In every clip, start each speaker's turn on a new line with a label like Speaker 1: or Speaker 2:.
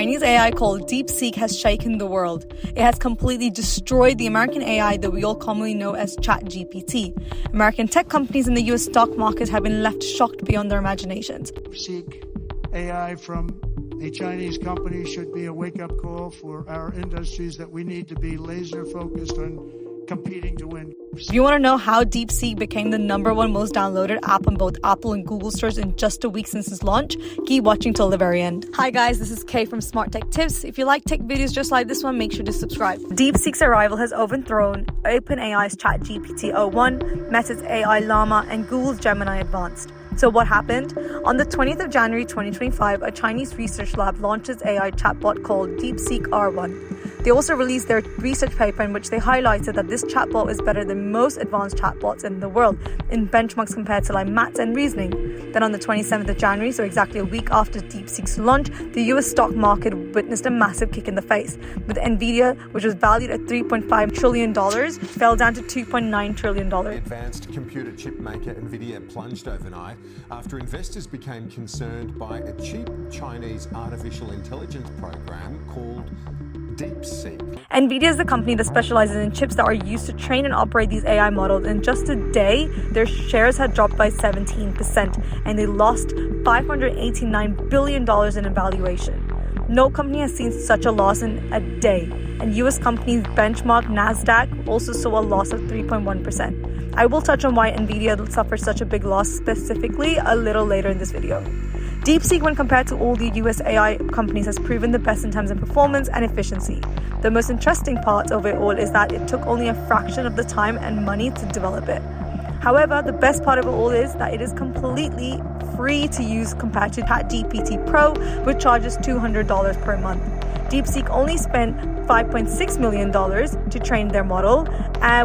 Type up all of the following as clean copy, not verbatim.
Speaker 1: Chinese AI called DeepSeek has shaken the world. It has completely destroyed the American AI that we all commonly know as ChatGPT. American tech companies in the US stock market have been left shocked beyond their imaginations.
Speaker 2: DeepSeek AI from a Chinese company should be a wake-up call for our industries that we need to be laser focused on competing to win.
Speaker 1: If you want to know how DeepSeek became the #1 most downloaded app on both Apple and Google stores in just a week since its launch, keep watching till the very end. Hi guys, this is Kay from Smart Tech Tips. If you like tech videos just like this one, make sure to subscribe. DeepSeek's arrival has overthrown OpenAI's ChatGPT o1, Meta's AI Llama, and Google's Gemini Advanced. So what happened? On the 20th of January 2025, a Chinese research lab launched its AI chatbot called DeepSeek R1. They also released their research paper in which they highlighted that this chatbot is better than most advanced chatbots in the world in benchmarks compared to like maths and reasoning. Then on the 27th of January, so exactly a week after DeepSeek's launch, the US stock market witnessed a massive kick in the face, with Nvidia, which was valued at $3.5 trillion, fell down to $2.9 trillion.
Speaker 3: Advanced computer chip maker Nvidia plunged overnight after investors became concerned by a cheap Chinese artificial intelligence program called DeepSeek.
Speaker 1: Nvidia is the company that specializes in chips that are used to train and operate these AI models. In just a day, their shares had dropped by 17%, and they lost $589 billion in valuation. No company has seen such a loss in a day, and US companies benchmark NASDAQ also saw a loss of 3.1%. I will touch on why Nvidia suffered such a big loss specifically a little later in this video. DeepSeek, when compared to all the US AI companies, has proven the best in terms of performance and efficiency. The most interesting part of it all is that it took only a fraction of the time and money to develop it. However, the best part of it all is that it is completely free to use compared to ChatGPT Pro, which charges $200 per month. DeepSeek only spent $5.6 million to train their model,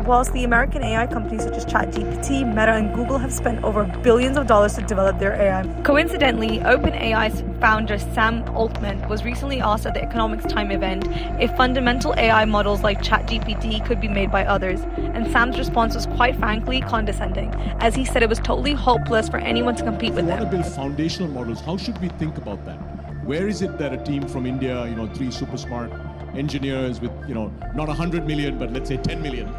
Speaker 1: whilst the American AI companies such as ChatGPT, Meta, and Google have spent over billions of dollars to develop their AI. Coincidentally, OpenAI's founder Sam Altman was recently asked at the Economics Time event if fundamental AI models like ChatGPT could be made by others, and Sam's response was quite frankly condescending, as he said it was totally hopeless for anyone to compete with them.
Speaker 4: If we want to build foundational models, how should we think about that? Where is it that a team from India, 3 super smart engineers with, not 100 million, but let's say 10 million,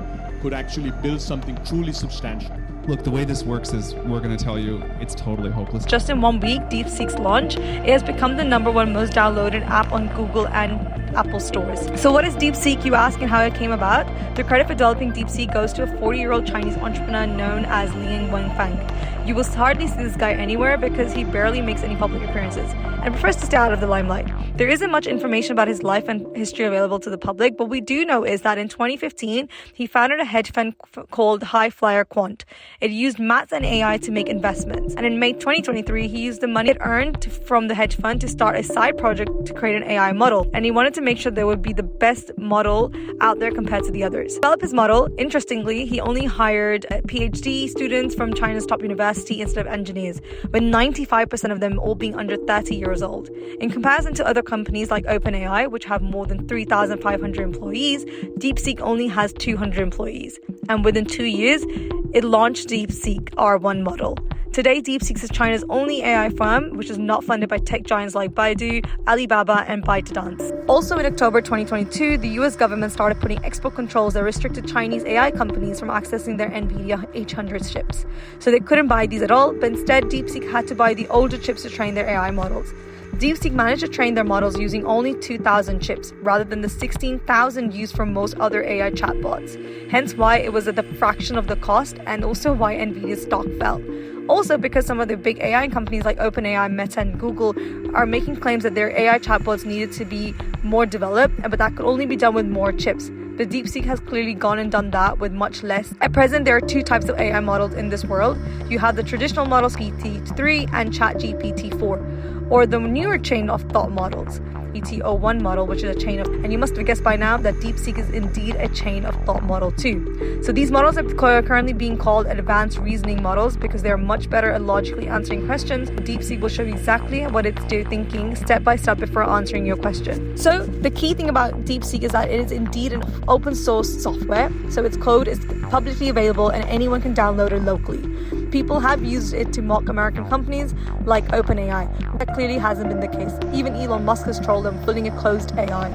Speaker 4: could actually build something truly substantial?
Speaker 5: Look, the way this works is we're going to tell you it's totally hopeless.
Speaker 1: Just in 1 week, DeepSeek's launch, it has become the #1 most downloaded app on Google and Apple stores. So what is DeepSeek, you ask, and how it came about? The credit for developing DeepSeek goes to a 40-year-old Chinese entrepreneur known as Liang Wenfeng. You will hardly see this guy anywhere because he barely makes any public appearances and prefers to stay out of the limelight. There isn't much information about his life and history available to the public, but we do know is that in 2015, he founded a hedge fund called High Flyer Quant. It used maths and AI to make investments. And in May 2023, he used the money it earned from the hedge fund to start a side project to create an AI model. And he wanted to make sure there would be the best model out there compared to the others. To develop his model, interestingly, he only hired PhD students from China's top university instead of engineers, with 95% of them all being under 30 years old. In comparison to other companies like OpenAI, which have more than 3,500 employees, DeepSeek only has 200 employees. And within 2 years, it launched DeepSeek R1 model. Today, DeepSeek is China's only AI firm, which is not funded by tech giants like Baidu, Alibaba, and ByteDance. Also in October 2022, the US government started putting export controls that restricted Chinese AI companies from accessing their Nvidia H100 chips. So they couldn't buy these at all, but instead DeepSeek had to buy the older chips to train their AI models. DeepSeek managed to train their models using only 2,000 chips, rather than the 16,000 used for most other AI chatbots. Hence why it was at the fraction of the cost, and also why Nvidia's stock fell. Also because some of the big AI companies like OpenAI, Meta, and Google are making claims that their AI chatbots needed to be more developed, but that could only be done with more chips. But DeepSeek has clearly gone and done that with much less. At present, there are 2 types of AI models in this world. You have the traditional models GPT-3 and ChatGPT-4, or the newer chain of thought models, ET01 model, which is a chain of, and you must have guessed by now that DeepSeek is indeed a chain of thought model too. So these models are currently being called advanced reasoning models because they are much better at logically answering questions. DeepSeek will show you exactly what it's thinking step by step before answering your question. So the key thing about DeepSeek is that it is indeed an open source software. So its code is publicly available and anyone can download it locally. People have used it to mock American companies like OpenAI. That clearly hasn't been the case. Even Elon Musk has trolled them, building a closed AI.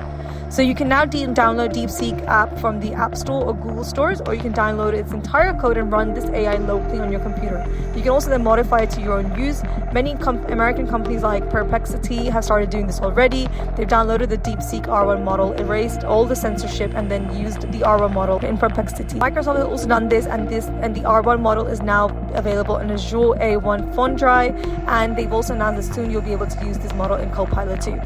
Speaker 1: So you can now download DeepSeek app from the App Store or Google stores, or you can download its entire code and run this AI locally on your computer. You can also then modify it to your own use. Many American companies like Perplexity have started doing this already. They've downloaded the DeepSeek R1 model, erased all the censorship, and then used the R1 model in Perplexity. Microsoft has also done this, and the R1 model is now available in Azure A1 Font Drive, and they've also announced that soon you'll be able to use this model in Copilot too.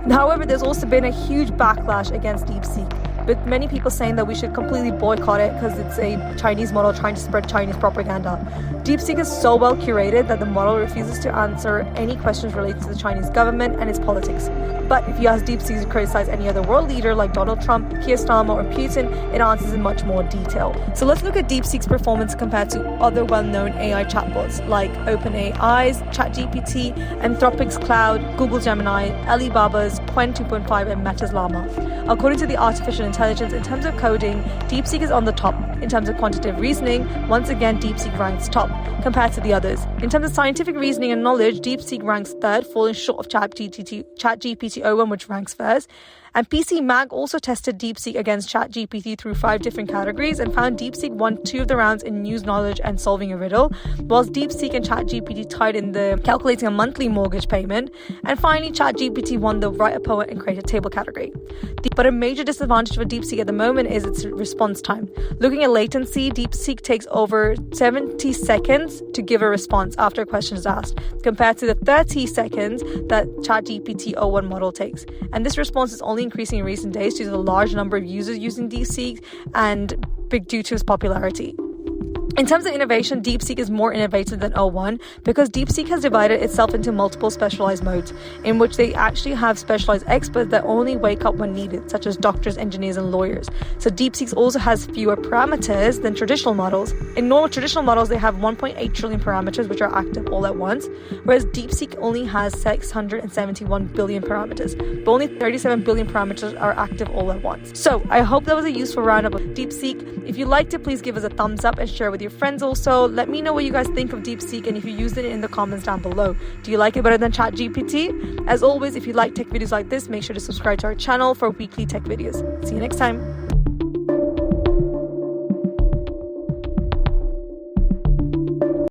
Speaker 1: However, there's also been a huge backlash against DeepSeek, with many people saying that we should completely boycott it because it's a Chinese model trying to spread Chinese propaganda. DeepSeek is so well curated that the model refuses to answer any questions related to the Chinese government and its politics. But if you ask DeepSeek to criticize any other world leader like Donald Trump, Keir Starmer, or Putin, it answers in much more detail. So let's look at DeepSeek's performance compared to other well-known AI chatbots like OpenAI's ChatGPT, Anthropic's Cloud, Google Gemini, Alibaba's Qwen 2.5, and Meta's Llama. According to the artificial intelligence, in terms of coding, DeepSeek is on the top. In terms of quantitative reasoning, once again, DeepSeek ranks top compared to the others. In terms of scientific reasoning and knowledge, DeepSeek ranks third, falling short of ChatGPT O1, which ranks first. And PC Mag also tested DeepSeek against ChatGPT through 5 different categories and found DeepSeek won 2 of the rounds in news knowledge and solving a riddle, whilst DeepSeek and ChatGPT tied in the calculating a monthly mortgage payment. And finally, ChatGPT won the write a poem and create a table category. But a major disadvantage for DeepSeek at the moment is its response time. Looking at latency, DeepSeek takes over 70 seconds to give a response after a question is asked, compared to the 30 seconds that ChatGPT O1 model takes. And this response is only increasing in recent days due to the large number of users using DeepSeek and due to its popularity. In terms of innovation, DeepSeek is more innovative than O1 because DeepSeek has divided itself into multiple specialized modes, in which they actually have specialized experts that only wake up when needed, such as doctors, engineers, and lawyers. So DeepSeek also has fewer parameters than traditional models. In normal traditional models, they have 1.8 trillion parameters, which are active all at once, whereas DeepSeek only has 671 billion parameters, but only 37 billion parameters are active all at once. So I hope that was a useful roundup of DeepSeek. If you liked it, please give us a thumbs up and share with your friends also. Let me know what you guys think of DeepSeek and if you used it in the comments down below. Do you like it better than ChatGPT? As always, if you like tech videos like this, make sure to subscribe to our channel for weekly tech videos. See you next time.